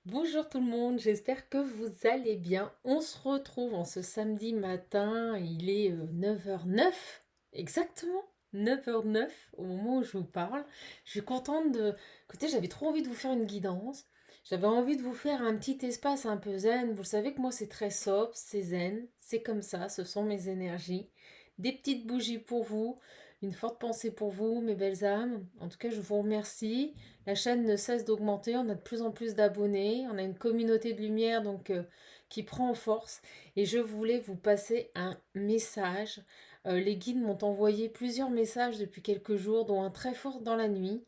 Bonjour tout le monde, j'espère que vous allez bien. On se retrouve en ce samedi matin, il est 9h09, exactement 9h09 au moment où je vous parle. Je suis contente de... Écoutez, j'avais trop envie de vous faire une guidance. J'avais envie de vous faire un petit espace un peu zen. Vous le savez que moi c'est très sobre, c'est zen, c'est comme ça, ce sont mes énergies. Des petites bougies pour vous, une forte pensée pour vous, mes belles âmes. En tout cas, je vous remercie. La chaîne ne cesse d'augmenter, on a de plus en plus d'abonnés, on a une communauté de lumière qui prend en force et je voulais vous passer un message. Les guides m'ont envoyé plusieurs messages depuis quelques jours, dont un très fort dans la nuit.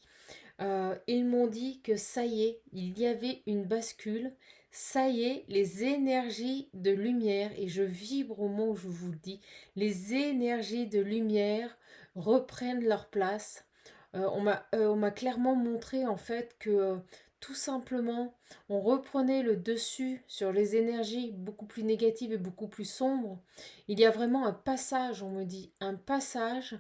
Ils m'ont dit que ça y est, il y avait une bascule. Ça y est, les énergies de lumière, et je vibre au moment où je vous le dis, les énergies de lumière reprennent leur place. On m'a clairement montré en fait que tout simplement on reprenait le dessus sur les énergies beaucoup plus négatives et beaucoup plus sombres. Il y a vraiment un passage, on me dit, un passage.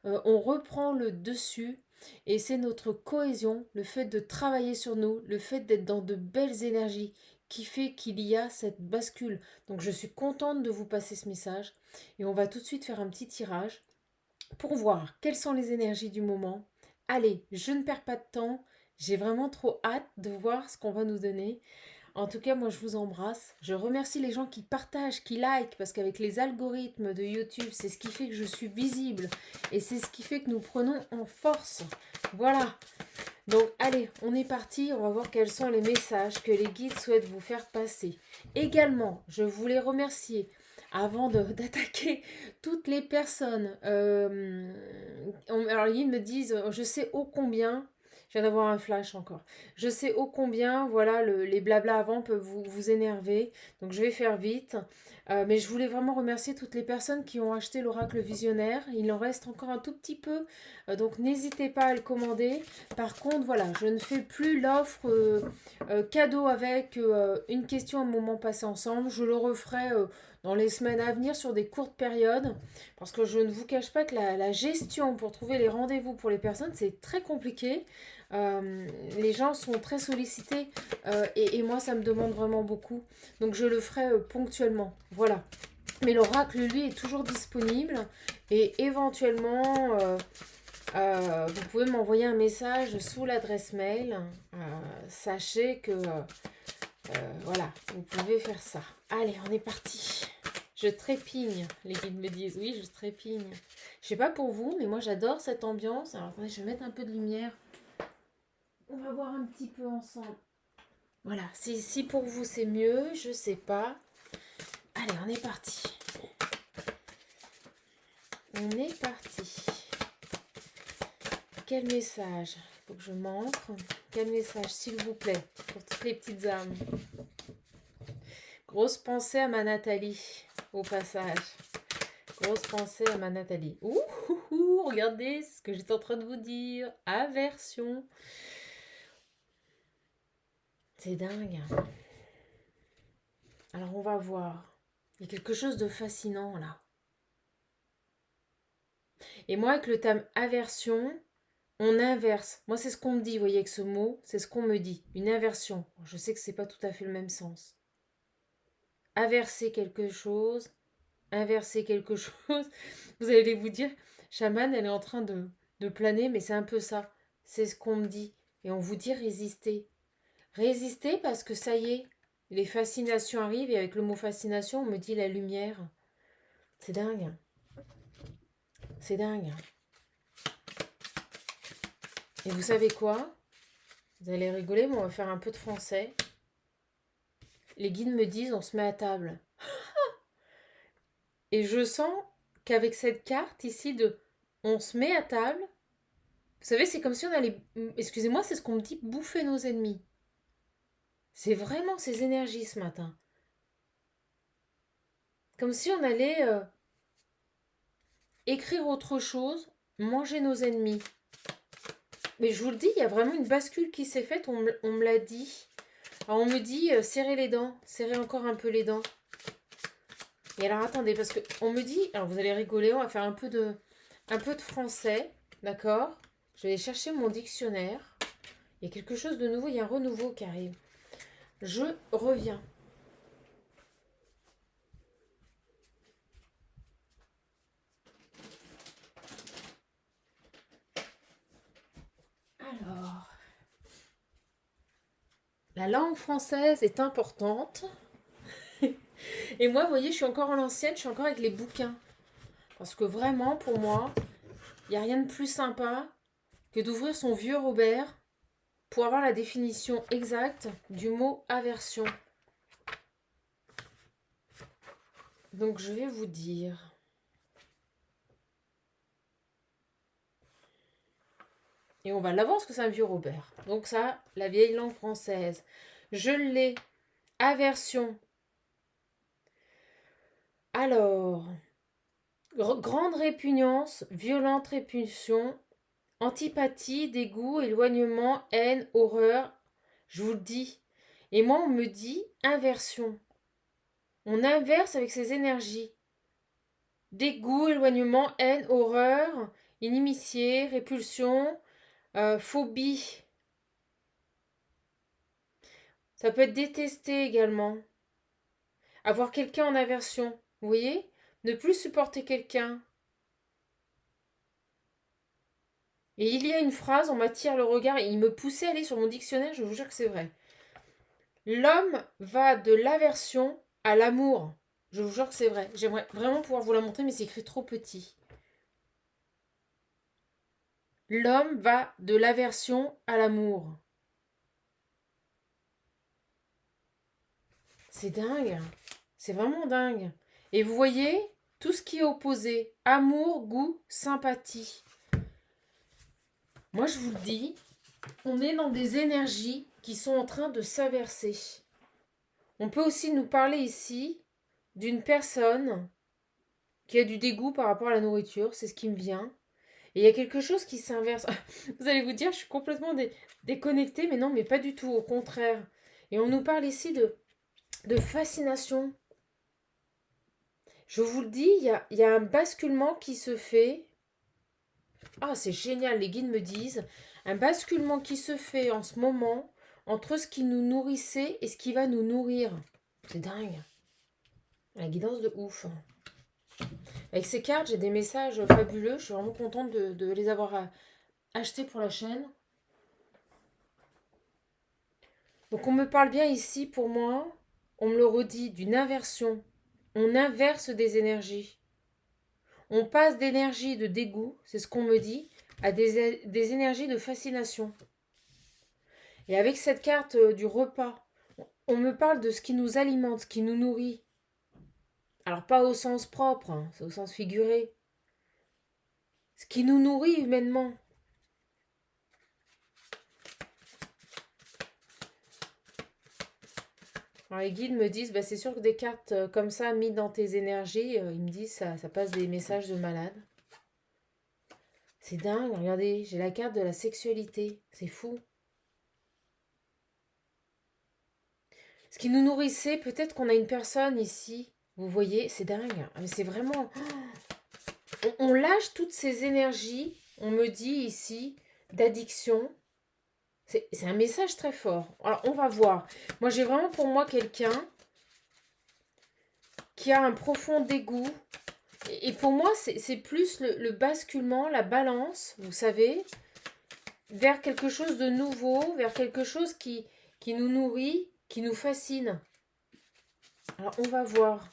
On reprend le dessus et c'est notre cohésion, le fait de travailler sur nous, le fait d'être dans de belles énergies qui fait qu'il y a cette bascule. Donc je suis contente de vous passer ce message et on va tout de suite faire un petit tirage pour voir quelles sont les énergies du moment. Allez, je ne perds pas de temps. J'ai vraiment trop hâte de voir ce qu'on va nous donner. En tout cas, moi, je vous embrasse. Je remercie les gens qui partagent, qui like, parce qu'avec les algorithmes de YouTube, c'est ce qui fait que je suis visible et c'est ce qui fait que nous prenons en force. Voilà. Donc, allez, on est parti. On va voir quels sont les messages que les guides souhaitent vous faire passer. Également, je voulais remercier avant d'attaquer toutes les personnes. Alors, les guides me disent, je sais ô combien, je viens d'avoir un flash encore, je sais ô combien, voilà, les blabla avant peuvent vous énerver, donc je vais faire vite. Mais je voulais vraiment remercier toutes les personnes qui ont acheté l'oracle visionnaire. Il en reste encore un tout petit peu, donc n'hésitez pas à le commander. Par contre, voilà, je ne fais plus l'offre cadeau avec une question, un moment passé ensemble. Je le referai dans les semaines à venir sur des courtes périodes. Parce que je ne vous cache pas que la gestion pour trouver les rendez-vous pour les personnes, c'est très compliqué. Les gens sont très sollicités et moi, ça me demande vraiment beaucoup. Donc, je le ferai ponctuellement. Voilà. Mais l'oracle, lui, est toujours disponible. Et éventuellement, vous pouvez m'envoyer un message sous l'adresse mail. Sachez que, voilà, vous pouvez faire ça. Allez, on est parti. Je trépigne, les guides me disent. Oui, je trépigne. Je sais pas pour vous, mais moi j'adore cette ambiance. Alors attendez, je vais mettre un peu de lumière. On va voir un petit peu ensemble. Voilà, si pour vous c'est mieux, je sais pas. Allez, on est parti. On est parti. Quel message? Il faut que je m'ancre. Quel message, s'il vous plaît, pour toutes les petites âmes. Grosse pensée à ma Nathalie, au passage. Grosse pensée à ma Nathalie. Ouh, regardez ce que j'étais en train de vous dire. Aversion. C'est dingue. Alors on va voir. Il y a quelque chose de fascinant là. Et moi, avec le thème aversion, on inverse. Moi, c'est ce qu'on me dit, vous voyez, avec ce mot, c'est ce qu'on me dit. Une inversion. Je sais que c'est pas tout à fait le même sens. Averser quelque chose, inverser quelque chose. Vous allez vous dire, chaman, elle est en train de planer, mais c'est un peu ça. C'est ce qu'on me dit. Et on vous dit résister. Résister parce que ça y est, les fascinations arrivent et avec le mot fascination, on me dit la lumière. C'est dingue. C'est dingue. Et vous savez quoi? Vous allez rigoler, mais on va faire un peu de français. Les guides me disent on se met à table. Et je sens qu'avec cette carte ici de on se met à table, vous savez, c'est comme si on allait, excusez-moi, c'est ce qu'on me dit, bouffer nos ennemis. C'est vraiment ces énergies ce matin. Comme si on allait écrire autre chose, manger nos ennemis. Mais je vous le dis, il y a vraiment une bascule qui s'est faite, on me l'a dit. Alors on me dit, serrez les dents, serrez encore un peu les dents. Et alors attendez, parce que on me dit, alors vous allez rigoler, on va faire un peu de français, d'accord? Je vais aller chercher mon dictionnaire. Il y a quelque chose de nouveau, il y a un renouveau qui arrive. Je reviens. Alors, la langue française est importante. Et moi, vous voyez, je suis encore à l'ancienne, je suis encore avec les bouquins. Parce que vraiment, pour moi, il n'y a rien de plus sympa que d'ouvrir son vieux Robert pour avoir la définition exacte du mot aversion. Donc, je vais vous dire. Et on va l'avoir parce que c'est un vieux Robert. Donc ça, la vieille langue française. Je l'ai. Aversion. Alors, grande répugnance, violente répulsion, antipathie, dégoût, éloignement, haine, horreur. Je vous le dis. Et moi, on me dit inversion. On inverse avec ces énergies. Dégoût, éloignement, haine, horreur, inimitié, répulsion, phobie. Ça peut être détesté également. Avoir quelqu'un en aversion. Vous voyez? Ne plus supporter quelqu'un. Et il y a une phrase, on m'attire le regard, et il me poussait à aller sur mon dictionnaire, je vous jure que c'est vrai. L'homme va de l'aversion à l'amour. Je vous jure que c'est vrai. J'aimerais vraiment pouvoir vous la montrer, mais c'est écrit trop petit. L'homme va de l'aversion à l'amour. C'est dingue. C'est vraiment dingue. Et vous voyez, tout ce qui est opposé, amour, goût, sympathie. Moi, je vous le dis, on est dans des énergies qui sont en train de s'inverser. On peut aussi nous parler ici d'une personne qui a du dégoût par rapport à la nourriture, c'est ce qui me vient. Et il y a quelque chose qui s'inverse. Vous allez vous dire, je suis complètement déconnectée, mais non, mais pas du tout, au contraire. Et on nous parle ici de fascination. Je vous le dis, il y a un basculement qui se fait. Ah, c'est génial, les guides me disent. Un basculement qui se fait en ce moment entre ce qui nous nourrissait et ce qui va nous nourrir. C'est dingue. La guidance de ouf. Avec ces cartes, j'ai des messages fabuleux. Je suis vraiment contente de les avoir achetés pour la chaîne. Donc on me parle bien ici, pour moi, on me le redit, d'une inversion. On inverse des énergies. On passe d'énergie de dégoût, c'est ce qu'on me dit, à des énergies de fascination. Et avec cette carte du repas, on me parle de ce qui nous alimente, ce qui nous nourrit. Alors pas au sens propre, hein, c'est au sens figuré. Ce qui nous nourrit humainement. Alors les guides me disent, bah, c'est sûr que des cartes comme ça, mises dans tes énergies, ils me disent, ça passe des messages de malade. C'est dingue, regardez, j'ai la carte de la sexualité, c'est fou. Ce qui nous nourrissait, peut-être qu'on a une personne ici, vous voyez, c'est dingue, mais c'est vraiment... On lâche toutes ces énergies, on me dit ici, d'addiction. C'est un message très fort. Alors, on va voir. Moi, j'ai vraiment pour moi quelqu'un qui a un profond dégoût. Et pour moi, c'est plus le basculement, la balance, vous savez, vers quelque chose de nouveau, vers quelque chose qui nous nourrit, qui nous fascine. Alors, on va voir.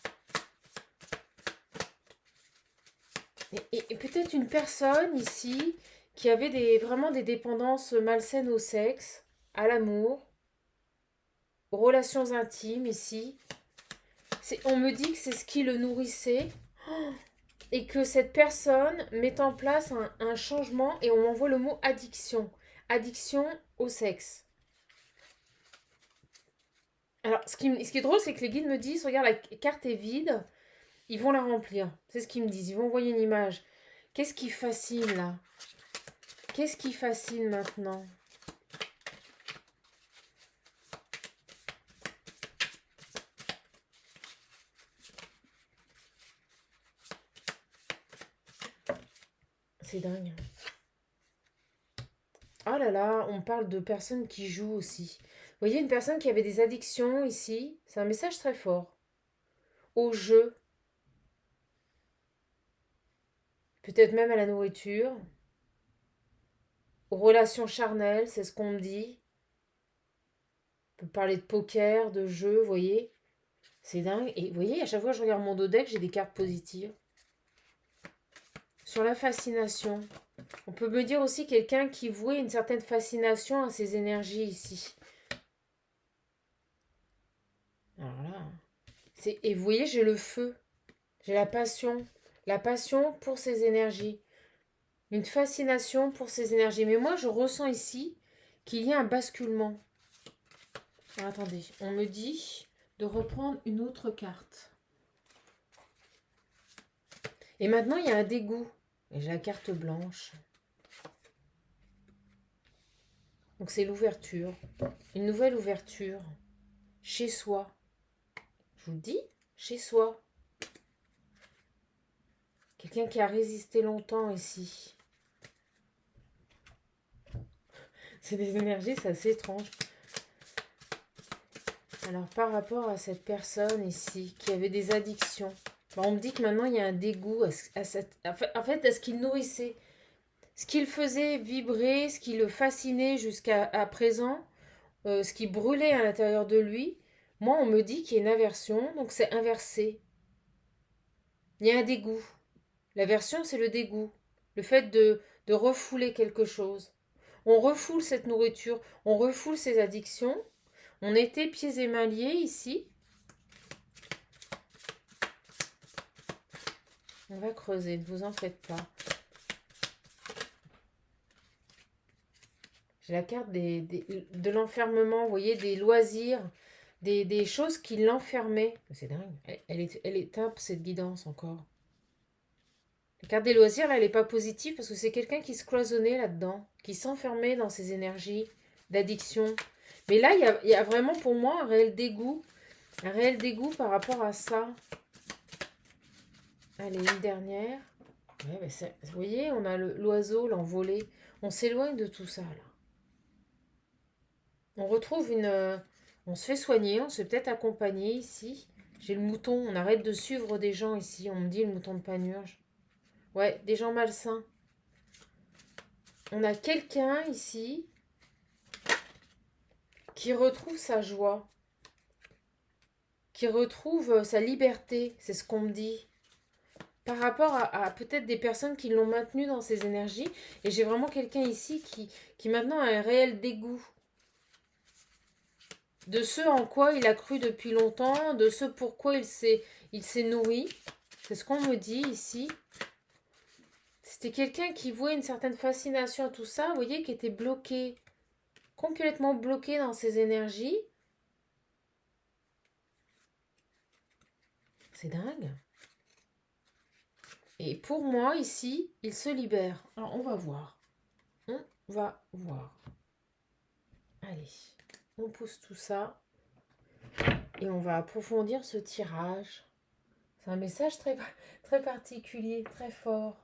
Et peut-être une personne ici qui avait vraiment des dépendances malsaines au sexe, à l'amour, aux relations intimes ici. On me dit que c'est ce qui le nourrissait et que cette personne met en place un changement et on m'envoie le mot addiction. Addiction au sexe. Alors, ce qui est drôle, c'est que les guides me disent, regarde, la carte est vide, ils vont la remplir. C'est ce qu'ils me disent, ils vont envoyer une image. Qu'est-ce qui fascine là? Qu'est-ce qui fascine maintenant? C'est dingue. Oh là là, on parle de personnes qui jouent aussi. Vous voyez, une personne qui avait des addictions ici, c'est un message très fort. Au jeu, peut-être même à la nourriture, aux relations charnelles, c'est ce qu'on me dit. On peut parler de poker, de jeu, vous voyez. C'est dingue. Et vous voyez, à chaque fois que je regarde mon dodeck, j'ai des cartes positives. Sur la fascination. On peut me dire aussi quelqu'un qui vouait une certaine fascination à ces énergies ici. Alors là. Et vous voyez, j'ai le feu. J'ai la passion. La passion pour ces énergies. Une fascination pour ces énergies. Mais moi, je ressens ici qu'il y a un basculement. Alors, attendez, on me dit de reprendre une autre carte. Et maintenant, il y a un dégoût. Et j'ai la carte blanche. Donc c'est l'ouverture. Une nouvelle ouverture. Chez soi. Je vous le dis, chez soi. Quelqu'un qui a résisté longtemps ici. C'est des énergies, c'est assez étrange. Alors par rapport à cette personne ici, qui avait des addictions, on me dit que maintenant il y a un dégoût à ce qu'il nourrissait. Ce qui le faisait vibrer, ce qui le fascinait jusqu'à présent, ce qui brûlait à l'intérieur de lui, moi on me dit qu'il y a une aversion, donc c'est inversé. Il y a un dégoût. L'aversion, c'est le dégoût. Le fait de refouler quelque chose. On refoule cette nourriture, on refoule ces addictions. On était pieds et mains liés ici. On va creuser, ne vous en faites pas. J'ai la carte de l'enfermement, vous voyez, des loisirs, des choses qui l'enfermaient. C'est dingue, elle est top cette guidance encore. La carte des loisirs, là, elle n'est pas positive parce que c'est quelqu'un qui se cloisonnait là-dedans, qui s'enfermait dans ses énergies d'addiction. Mais là, il y a vraiment pour moi un réel dégoût par rapport à ça. Allez, une dernière. Ouais, vous voyez, on a l'oiseau, l'envolé. On s'éloigne de tout ça, là. On retrouve on se fait soigner, on se fait peut-être accompagner ici. J'ai le mouton, on arrête de suivre des gens ici. On me dit le mouton de Panurge. Ouais, des gens malsains. On a quelqu'un ici qui retrouve sa joie, qui retrouve sa liberté, c'est ce qu'on me dit. Par rapport à peut-être des personnes qui l'ont maintenu dans ces énergies. Et j'ai vraiment quelqu'un ici qui maintenant a un réel dégoût de ce en quoi il a cru depuis longtemps, de ce pourquoi il s'est nourri. C'est ce qu'on me dit ici. C'était quelqu'un qui vouait une certaine fascination à tout ça, vous voyez, qui était bloqué, complètement bloqué dans ses énergies. C'est dingue. Et pour moi, ici, il se libère. Alors, on va voir. On va voir. Allez, on pousse tout ça. Et on va approfondir ce tirage. C'est un message très, très particulier, très fort.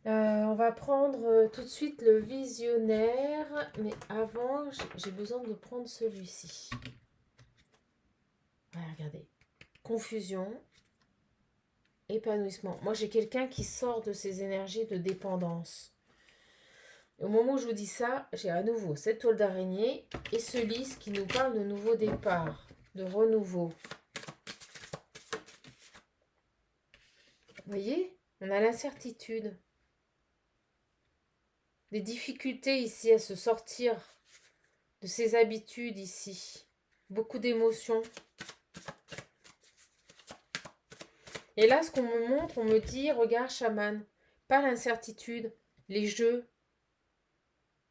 On va prendre tout de suite le visionnaire. Mais avant, j'ai besoin de prendre celui-ci. Voilà, regardez. Confusion. Épanouissement. Moi, j'ai quelqu'un qui sort de ces énergies de dépendance. Et au moment où je vous dis ça, j'ai à nouveau cette toile d'araignée et ce lys qui nous parle de nouveau départ, de renouveau. Vous voyez, on a l'incertitude. Des difficultés ici à se sortir de ses habitudes ici. Beaucoup d'émotions. Et là, ce qu'on me montre, on me dit, regarde, chaman, pas l'incertitude, les jeux.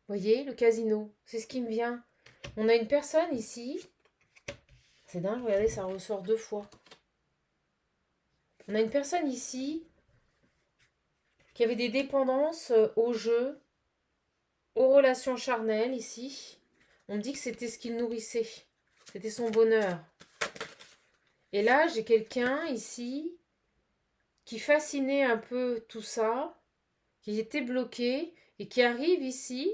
Vous voyez, le casino, c'est ce qui me vient. On a une personne ici. C'est dingue, regardez, ça ressort 2 fois. On a une personne ici qui avait des dépendances aux jeux, aux relations charnelles ici. On me dit que c'était ce qu'il nourrissait. C'était son bonheur. Et là, j'ai quelqu'un ici qui fascinait un peu tout ça, qui était bloqué et qui arrive ici,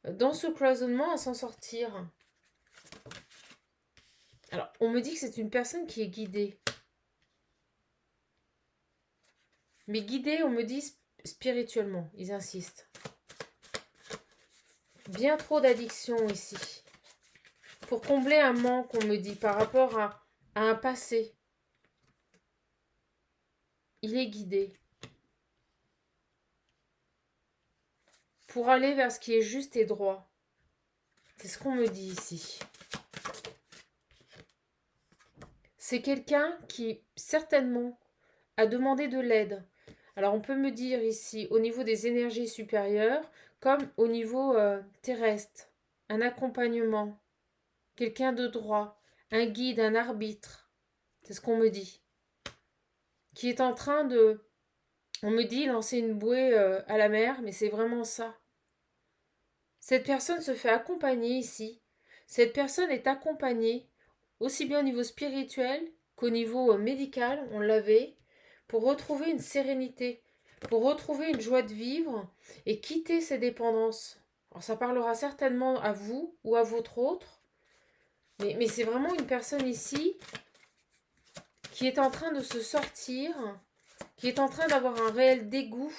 dans ce cloisonnement, à s'en sortir. Alors, on me dit que c'est une personne qui est guidée. Mais guidée, on me dit spirituellement. Ils insistent. Bien trop d'addiction ici. Pour combler un manque, on me dit, par rapport à un passé. Il est guidé. Pour aller vers ce qui est juste et droit. C'est ce qu'on me dit ici. C'est quelqu'un qui, certainement, a demandé de l'aide. Alors, on peut me dire ici, au niveau des énergies supérieures, comme au niveau terrestre, un accompagnement, quelqu'un de droit, un guide, un arbitre. C'est ce qu'on me dit. Qui est en train de, on me dit, lancer une bouée à la mer, mais c'est vraiment ça. Cette personne se fait accompagner ici. Cette personne est accompagnée aussi bien au niveau spirituel qu'au niveau médical, on l'avait, pour retrouver une sérénité, pour retrouver une joie de vivre et quitter ses dépendances. Alors ça parlera certainement à vous ou à votre autre, mais c'est vraiment une personne ici qui est en train de se sortir, qui est en train d'avoir un réel dégoût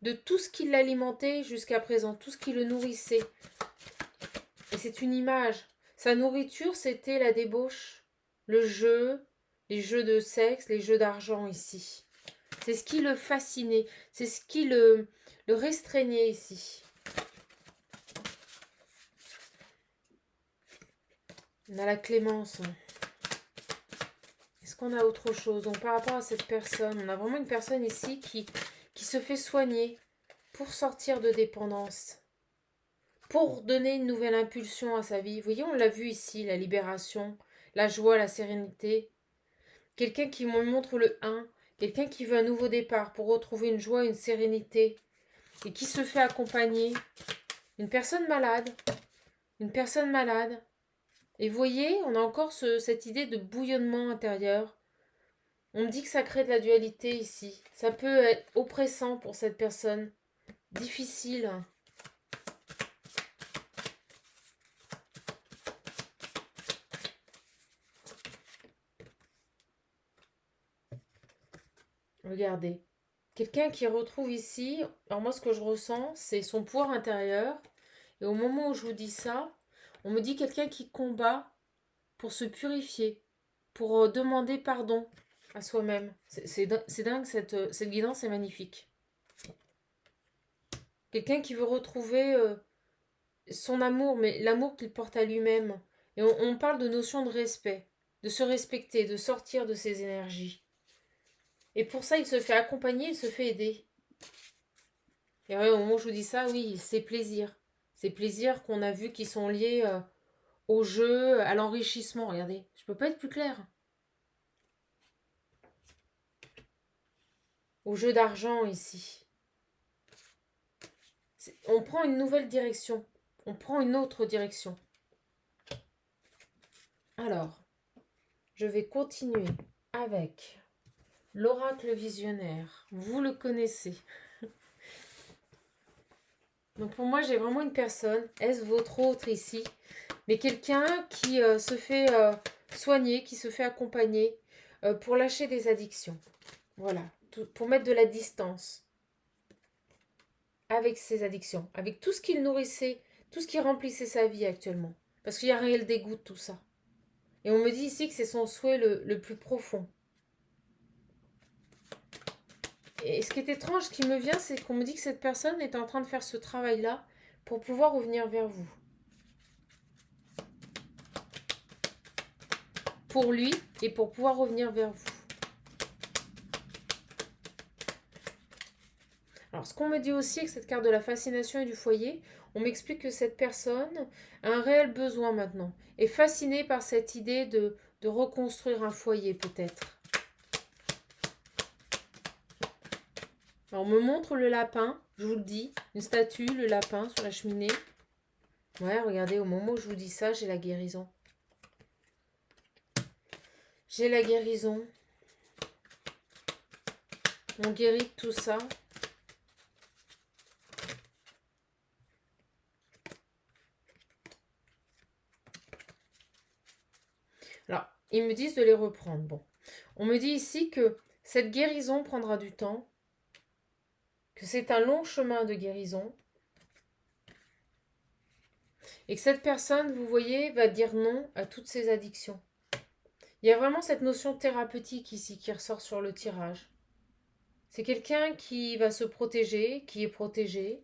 de tout ce qui l'alimentait jusqu'à présent, tout ce qui le nourrissait. Et c'est une image. Sa nourriture, c'était la débauche, le jeu, les jeux de sexe, les jeux d'argent ici. C'est ce qui le fascinait, c'est ce qui le restreignait ici. On a la clémence. Est-ce qu'on a autre chose? Donc par rapport à cette personne, on a vraiment une personne ici qui se fait soigner pour sortir de dépendance, pour donner une nouvelle impulsion à sa vie. Vous voyez, on l'a vu ici, la libération, la joie, la sérénité. Quelqu'un qui me montre le 1, quelqu'un qui veut un nouveau départ pour retrouver une joie, une sérénité, et qui se fait accompagner. Une personne malade, une personne malade. Et vous voyez, on a encore cette idée de bouillonnement intérieur. On me dit que ça crée de la dualité ici. Ça peut être oppressant pour cette personne, difficile. Regardez. Quelqu'un qui retrouve ici, alors moi ce que je ressens, c'est son pouvoir intérieur. Et au moment où je vous dis ça, on me dit quelqu'un qui combat pour se purifier, pour demander pardon à soi-même. C'est dingue, cette guidance est magnifique. Quelqu'un qui veut retrouver son amour, mais l'amour qu'il porte à lui-même. Et on parle de notion de respect, de se respecter, de sortir de ses énergies. Et pour ça, il se fait accompagner, il se fait aider. Et ouais, au moment où je vous dis ça, oui, c'est plaisir. Ces plaisirs qu'on a vus qui sont liés au jeu, à l'enrichissement. Regardez, je peux pas être plus claire. Au jeu d'argent ici. On prend une nouvelle direction. On prend une autre direction. Alors, je vais continuer avec l'oracle visionnaire. Vous le connaissez. Donc pour moi, j'ai vraiment une personne, est-ce votre autre ici, mais quelqu'un qui se fait soigner, qui se fait accompagner pour lâcher des addictions. Voilà, pour mettre de la distance avec ses addictions, avec tout ce qu'il nourrissait, tout ce qui remplissait sa vie actuellement. Parce qu'il y a un réel dégoût de tout ça. Et on me dit ici que c'est son souhait le plus profond. Et ce qui est étrange, ce qui me vient, c'est qu'on me dit que cette personne est en train de faire ce travail-là pour pouvoir revenir vers vous. Pour lui et pour pouvoir revenir vers vous. Alors, ce qu'on me dit aussi avec cette carte de la fascination et du foyer, on m'explique que cette personne a un réel besoin maintenant, est fascinée par cette idée de reconstruire un foyer peut-être. Alors, on me montre le lapin, je vous le dis, une statue, le lapin sur la cheminée. Ouais, regardez, au moment où je vous dis ça, j'ai la guérison. J'ai la guérison. On guérit de tout ça. Alors, ils me disent de les reprendre. Bon, on me dit ici que cette guérison prendra du temps, que c'est un long chemin de guérison, et que cette personne, vous voyez, va dire non à toutes ses addictions. Il y a vraiment cette notion thérapeutique ici qui ressort sur le tirage. C'est quelqu'un qui va se protéger, qui est protégé.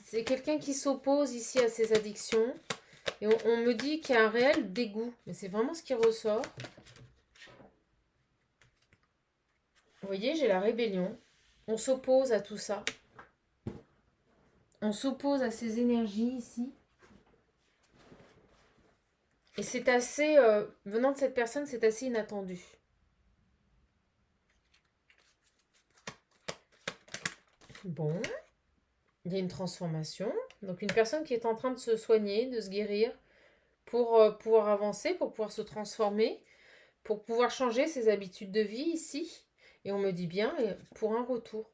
C'est quelqu'un qui s'oppose ici à ses addictions. Et on me dit qu'il y a un réel dégoût. Mais c'est vraiment ce qui ressort. Vous voyez, j'ai la rébellion. On s'oppose à tout ça. On s'oppose à ces énergies ici. Et c'est assez, venant de cette personne, c'est assez inattendu. Bon, il y a une transformation. Donc une personne qui est en train de se soigner, de se guérir, pour pouvoir avancer, pour pouvoir se transformer, pour pouvoir changer ses habitudes de vie ici. Et on me dit bien, pour un retour.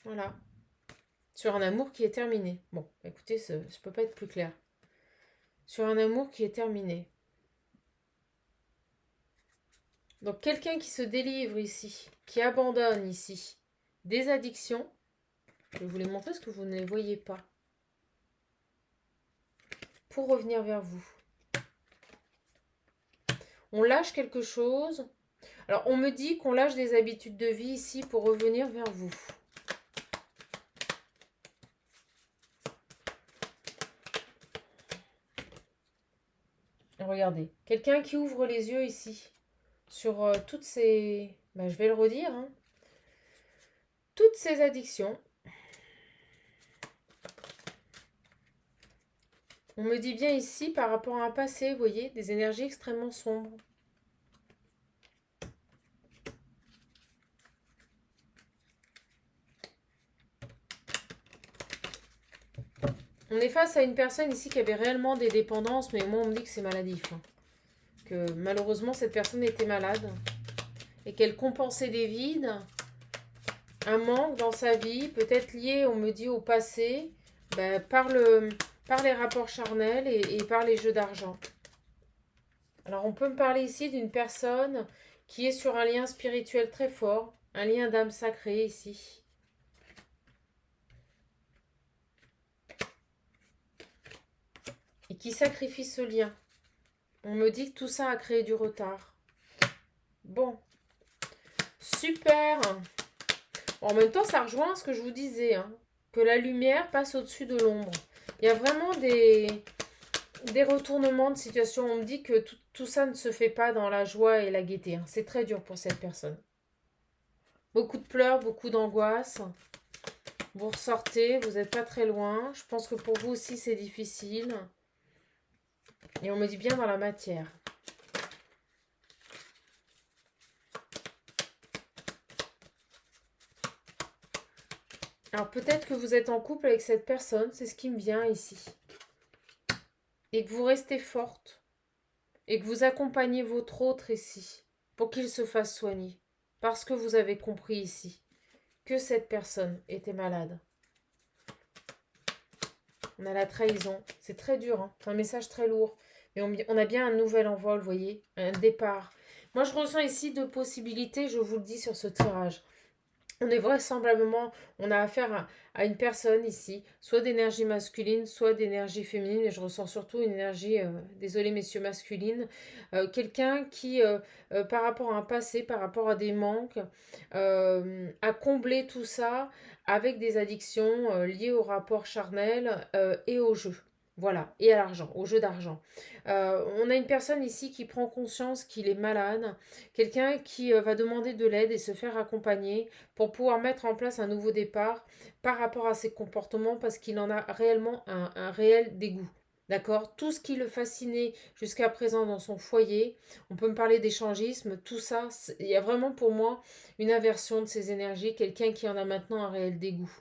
Voilà. Sur un amour qui est terminé. Bon, écoutez, je ne peux pas être plus clair. Sur un amour qui est terminé. Donc quelqu'un qui se délivre ici, qui abandonne ici des addictions. Je vais vous les montrer parce que vous ne les voyez pas. Pour revenir vers vous. On lâche quelque chose. Alors on me dit qu'on lâche des habitudes de vie ici pour revenir vers vous. Regardez, quelqu'un qui ouvre les yeux ici sur toutes ces... Ben, je vais le redire, hein. Toutes ces addictions. On me dit bien ici, par rapport à un passé, vous voyez, des énergies extrêmement sombres. On est face à une personne ici qui avait réellement des dépendances, mais moi on me dit que c'est maladif. Hein. Que malheureusement cette personne était malade et qu'elle compensait des vides, un manque dans sa vie, peut-être lié, on me dit, au passé, ben, par les rapports charnels et par les jeux d'argent. Alors on peut me parler ici d'une personne qui est sur un lien spirituel très fort, un lien d'âme sacrée ici. Et qui sacrifie ce lien. On me dit que tout ça a créé du retard. Bon. Super. En même temps, ça rejoint ce que je vous disais, hein, que la lumière passe au-dessus de l'ombre. Il y a vraiment des retournements de situation. On me dit que tout ça ne se fait pas dans la joie et la gaieté. Hein. C'est très dur pour cette personne. Beaucoup de pleurs, beaucoup d'angoisse. Vous ressortez, vous n'êtes pas très loin. Je pense que pour vous aussi, c'est difficile. Et on me dit bien dans la matière. Alors peut-être que vous êtes en couple avec cette personne, c'est ce qui me vient ici. Et que vous restez forte. Et que vous accompagnez votre autre ici. Pour qu'il se fasse soigner. Parce que vous avez compris ici que cette personne était malade. On a la trahison. C'est très dur. Hein. C'est un message très lourd. Mais on a bien un nouvel envol, vous voyez. Un départ. Moi, je ressens ici deux possibilités, je vous le dis sur ce tirage. On est vraisemblablement, on a affaire à une personne ici, soit d'énergie masculine, soit d'énergie féminine, et je ressens surtout une énergie, désolé messieurs, masculine, quelqu'un qui, par rapport à un passé, par rapport à des manques, a comblé tout ça avec des addictions liées au rapport charnel et au jeu. Voilà, et à l'argent, au jeu d'argent. On a une personne ici qui prend conscience qu'il est malade, quelqu'un qui va demander de l'aide et se faire accompagner pour pouvoir mettre en place un nouveau départ par rapport à ses comportements parce qu'il en a réellement un réel dégoût. D'accord. Tout ce qui le fascinait jusqu'à présent dans son foyer, on peut me parler d'échangisme, tout ça, il y a vraiment pour moi une aversion de ces énergies, quelqu'un qui en a maintenant un réel dégoût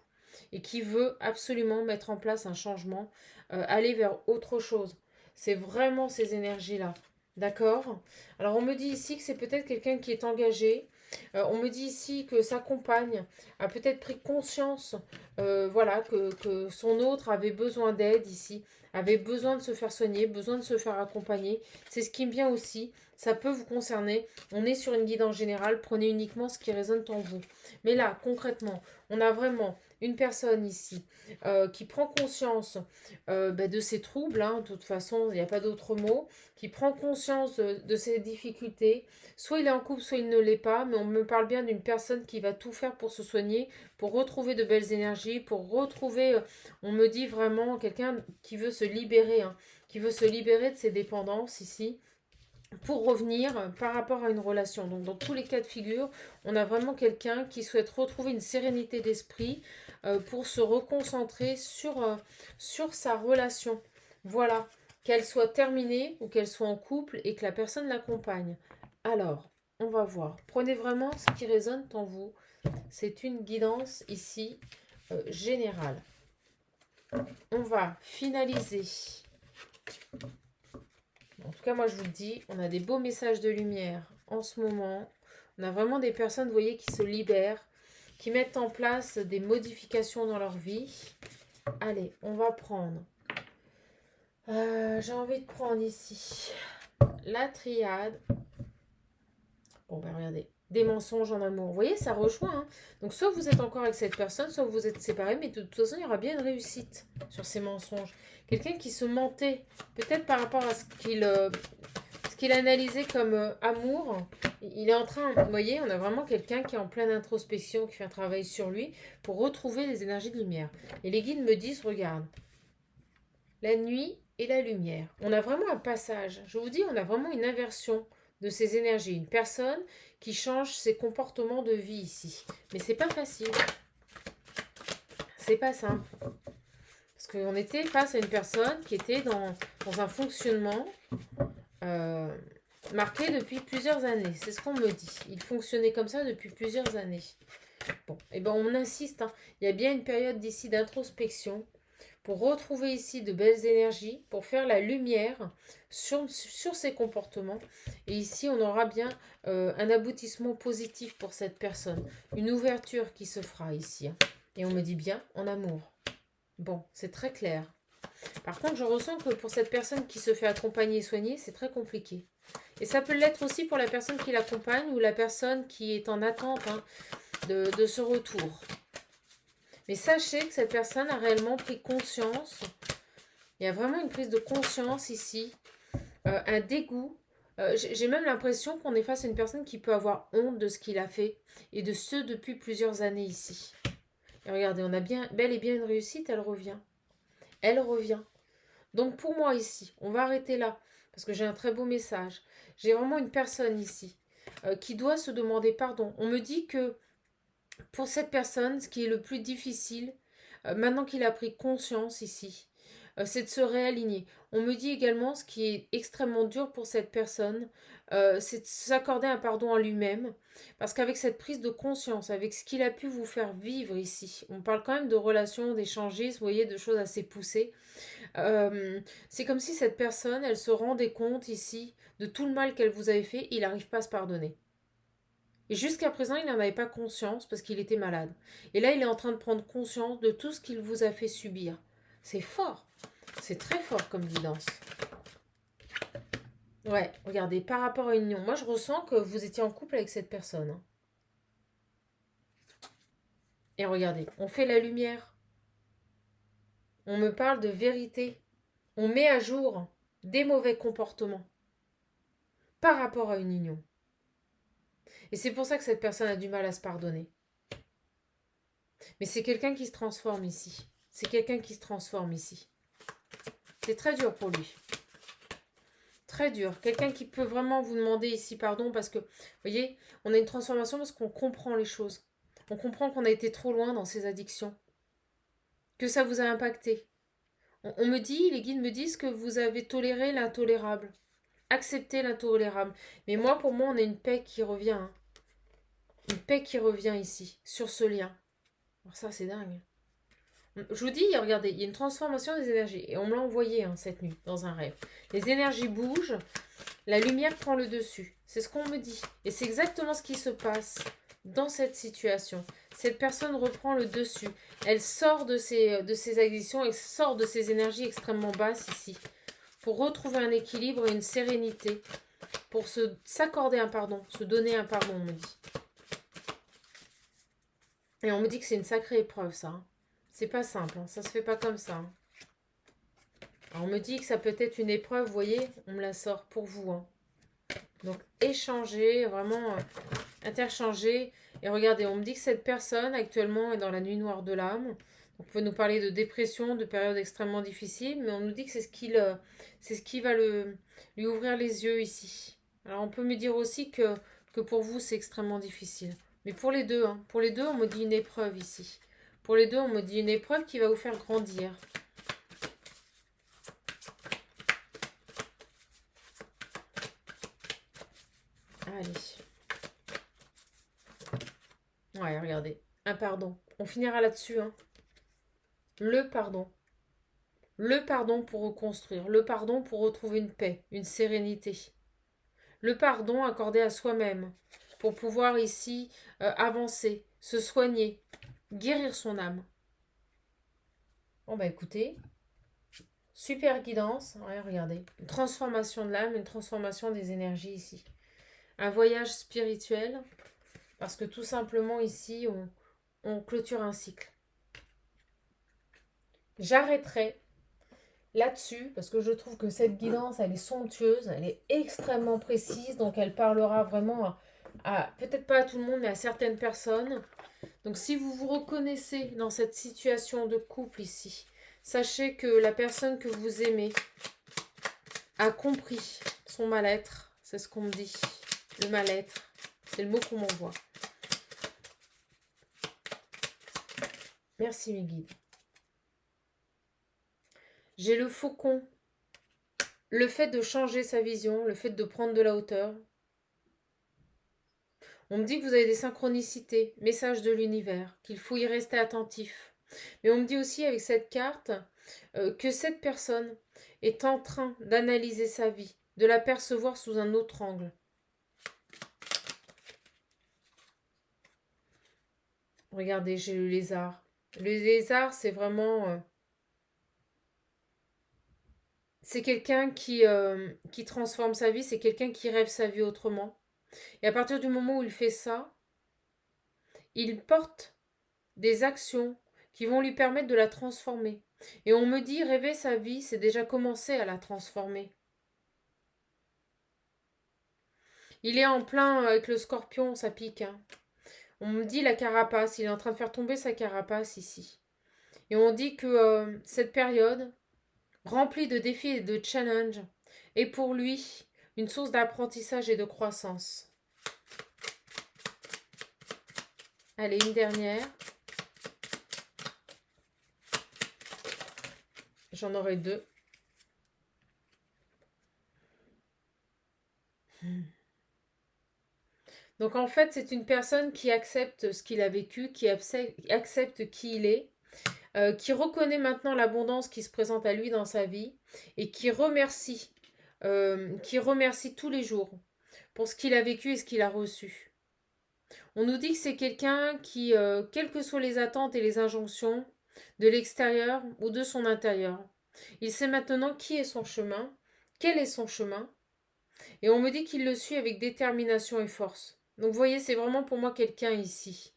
et qui veut absolument mettre en place un changement, aller vers autre chose. C'est vraiment ces énergies-là. D'accord. Alors on me dit ici que c'est peut-être quelqu'un qui est engagé, On me dit ici que sa compagne a peut-être pris conscience, voilà, que son autre avait besoin d'aide ici, avait besoin de se faire soigner, besoin de se faire accompagner. C'est ce qui me vient aussi. Ça peut vous concerner. On est sur une guidance générale. Prenez uniquement ce qui résonne en vous. Mais là, concrètement, on a vraiment une personne ici qui prend conscience de ses troubles. Hein, de toute façon, il n'y a pas d'autre mot. Qui prend conscience de ses difficultés. Soit il est en couple, soit il ne l'est pas, mais on me parle bien d'une personne qui va tout faire pour se soigner, pour retrouver de belles énergies, pour retrouver, on me dit vraiment quelqu'un qui veut se libérer, hein, qui veut se libérer de ses dépendances ici, pour revenir par rapport à une relation. Donc dans tous les cas de figure, on a vraiment quelqu'un qui souhaite retrouver une sérénité d'esprit pour se reconcentrer sur sa relation. Voilà, qu'elle soit terminée ou qu'elle soit en couple et que la personne l'accompagne. Alors, on va voir. Prenez vraiment ce qui résonne en vous. C'est une guidance ici générale. On va finaliser. En tout cas, moi, je vous le dis, on a des beaux messages de lumière en ce moment. On a vraiment des personnes, vous voyez, qui se libèrent, qui mettent en place des modifications dans leur vie. Allez, on va prendre. J'ai envie de prendre ici la triade. Bon, ben regardez, des mensonges en amour. Vous voyez, ça rejoint. Hein. Donc, soit vous êtes encore avec cette personne, soit vous êtes séparés, mais de toute façon, il y aura bien une réussite sur ces mensonges. Quelqu'un qui se mentait, peut-être par rapport à ce qu'il analysait comme amour. Il est en train, vous voyez, on a vraiment quelqu'un qui est en pleine introspection, qui fait un travail sur lui pour retrouver les énergies de lumière. Et les guides me disent, regarde, la nuit et la lumière. On a vraiment un passage. Je vous dis, on a vraiment une inversion de ces énergies. Une personne qui change ses comportements de vie ici. Mais c'est pas facile. C'est pas simple. Parce qu'on était face à une personne qui était dans un fonctionnement marqué depuis plusieurs années. C'est ce qu'on me dit. Il fonctionnait comme ça depuis plusieurs années. Bon, et ben on insiste. Hein. Il y a bien une période d'ici d'introspection pour retrouver ici de belles énergies, pour faire la lumière sur ses comportements. Et ici, on aura bien un aboutissement positif pour cette personne. Une ouverture qui se fera ici. Hein. Et on me dit bien en amour. Bon, c'est très clair. Par contre, je ressens que pour cette personne qui se fait accompagner et soigner, c'est très compliqué. Et ça peut l'être aussi pour la personne qui l'accompagne ou la personne qui est en attente hein, de ce retour. Mais sachez que cette personne a réellement pris conscience. Il y a vraiment une prise de conscience ici. Un dégoût. J'ai même l'impression qu'on est face à une personne qui peut avoir honte de ce qu'il a fait. Et de ce depuis plusieurs années ici. Et regardez, on a bien, bel et bien une réussite, elle revient. Elle revient. Donc pour moi ici, on va arrêter là. Parce que j'ai un très beau message. J'ai vraiment une personne ici qui doit se demander pardon. On me dit que pour cette personne, ce qui est le plus difficile, maintenant qu'il a pris conscience ici, c'est de se réaligner. On me dit également ce qui est extrêmement dur pour cette personne, c'est de s'accorder un pardon à lui-même. Parce qu'avec cette prise de conscience, avec ce qu'il a pu vous faire vivre ici, on parle quand même de relations, d'échangistes, vous voyez, de choses assez poussées. C'est comme si cette personne, elle se rendait compte ici de tout le mal qu'elle vous avait fait, il n'arrive pas à se pardonner. Et jusqu'à présent, il n'en avait pas conscience parce qu'il était malade. Et là, il est en train de prendre conscience de tout ce qu'il vous a fait subir. C'est fort. C'est très fort comme guidance. Ouais, regardez, par rapport à une union, moi je ressens que vous étiez en couple avec cette personne. Hein. Et regardez, on fait la lumière. On me parle de vérité. On met à jour des mauvais comportements par rapport à une union. Et c'est pour ça que cette personne a du mal à se pardonner. Mais c'est quelqu'un qui se transforme ici. C'est quelqu'un qui se transforme ici. C'est très dur pour lui. Très dur. Quelqu'un qui peut vraiment vous demander ici pardon parce que, vous voyez, on a une transformation parce qu'on comprend les choses. On comprend qu'on a été trop loin dans ses addictions. Que ça vous a impacté. On me dit, les guides me disent que vous avez toléré l'intolérable. Accepté l'intolérable. Mais moi, pour moi, on a une paix qui revient. Hein. Une paix qui revient ici, sur ce lien. Alors ça, c'est dingue. Je vous dis, regardez, il y a une transformation des énergies. Et on me l'a envoyé hein, cette nuit, dans un rêve. Les énergies bougent, la lumière prend le dessus. C'est ce qu'on me dit. Et c'est exactement ce qui se passe dans cette situation. Cette personne reprend le dessus. Elle sort de ses addictions, elle sort de ses énergies extrêmement basses ici. Pour retrouver un équilibre et une sérénité. Pour s'accorder un pardon, se donner un pardon, on me dit. Et on me dit que c'est une sacrée épreuve, ça. Hein. C'est pas simple, hein. Ça se fait pas comme ça. Hein. Alors, on me dit que ça peut être une épreuve, vous voyez, on me la sort pour vous. Hein. Donc, échanger, vraiment interchanger. Et regardez, on me dit que cette personne, actuellement, est dans la nuit noire de l'âme. Donc, on peut nous parler de dépression, de périodes extrêmement difficiles, mais on nous dit que c'est ce qui va lui ouvrir les yeux ici. Alors, on peut me dire aussi que pour vous, c'est extrêmement difficile. Mais pour les deux, hein, pour les deux, on me dit une épreuve ici. Pour les deux, on me dit une épreuve qui va vous faire grandir. Allez. Ouais, regardez. Un pardon. On finira là-dessus. Hein. Le pardon. Le pardon pour reconstruire. Le pardon pour retrouver une paix, une sérénité. Le pardon accordé à soi-même. Pour pouvoir ici avancer, se soigner, guérir son âme. Bon bah écoutez, super guidance. Ouais, regardez. Une transformation de l'âme, une transformation des énergies ici. Un voyage spirituel. Parce que tout simplement ici, on clôture un cycle. J'arrêterai là-dessus, parce que je trouve que cette guidance, elle est somptueuse, elle est extrêmement précise, donc elle parlera vraiment peut-être pas à tout le monde, mais à certaines personnes. Donc si vous vous reconnaissez dans cette situation de couple ici, sachez que la personne que vous aimez a compris son mal-être, c'est ce qu'on me dit, le mal-être, c'est le mot qu'on m'envoie. Merci mes guides. J'ai le faucon. Le fait de changer sa vision, le fait de prendre de la hauteur. On me dit que vous avez des synchronicités, messages de l'univers, qu'il faut y rester attentif. Mais on me dit aussi avec cette carte que cette personne est en train d'analyser sa vie, de la percevoir sous un autre angle. Regardez, j'ai le lézard. Le lézard, c'est vraiment... c'est quelqu'un qui transforme sa vie, c'est quelqu'un qui rêve sa vie autrement. Et à partir du moment où il fait ça, il porte des actions qui vont lui permettre de la transformer. Et on me dit, rêver sa vie, c'est déjà commencer à la transformer. Il est en plein avec le scorpion, ça pique. Hein. On me dit la carapace, il est en train de faire tomber sa carapace ici. Et on dit que cette période, remplie de défis et de challenges, est pour lui une source d'apprentissage et de croissance. Allez, une dernière. J'en aurai deux. Donc en fait, c'est une personne qui accepte ce qu'il a vécu, qui accepte qui il est, qui reconnaît maintenant l'abondance qui se présente à lui dans sa vie et qui remercie tous les jours pour ce qu'il a vécu et ce qu'il a reçu. On nous dit que c'est quelqu'un qui, quelles que soient les attentes et les injonctions de l'extérieur ou de son intérieur, il sait maintenant qui est son chemin, quel est son chemin, et on me dit qu'il le suit avec détermination et force. Donc vous voyez, c'est vraiment pour moi quelqu'un ici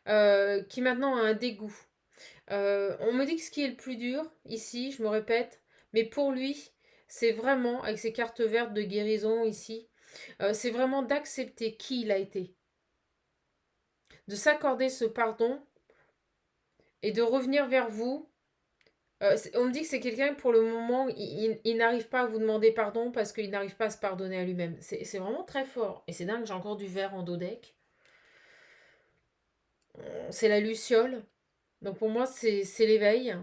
qui maintenant a un dégoût. On me dit que ce qui est le plus dur ici, je me répète, mais pour lui, c'est vraiment, avec ses cartes vertes de guérison ici, c'est vraiment d'accepter qui il a été. De s'accorder ce pardon et de revenir vers vous. On me dit que c'est quelqu'un, pour le moment, il n'arrive pas à vous demander pardon parce qu'il n'arrive pas à se pardonner à lui-même. C'est vraiment très fort. Et c'est dingue, j'ai encore du verre en dos deck. C'est la luciole. Donc pour moi, c'est l'éveil.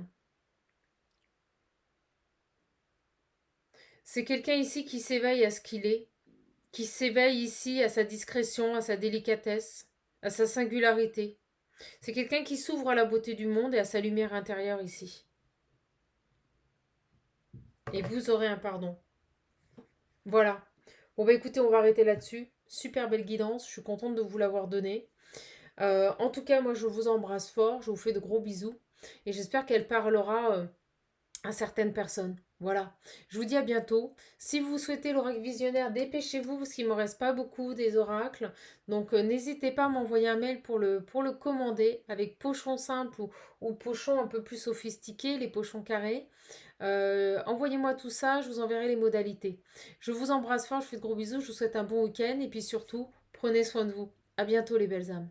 C'est quelqu'un ici qui s'éveille à ce qu'il est, qui s'éveille ici à sa discrétion, à sa délicatesse, à sa singularité. C'est quelqu'un qui s'ouvre à la beauté du monde et à sa lumière intérieure ici. Et vous aurez un pardon. Voilà. Bon bah écoutez, on va arrêter là-dessus. Super belle guidance, je suis contente de vous l'avoir donnée. En tout cas, moi je vous embrasse fort, je vous fais de gros bisous et j'espère qu'elle parlera à certaines personnes. Voilà. Je vous dis à bientôt. Si vous souhaitez l'oracle visionnaire, dépêchez-vous parce qu'il ne me reste pas beaucoup des oracles. Donc n'hésitez pas à m'envoyer un mail pour le commander avec pochon simple ou pochon un peu plus sophistiqué, les pochons carrés. Envoyez-moi tout ça, je vous enverrai les modalités. Je vous embrasse fort, je vous fais de gros bisous, je vous souhaite un bon week-end et puis surtout, prenez soin de vous. À bientôt les belles âmes.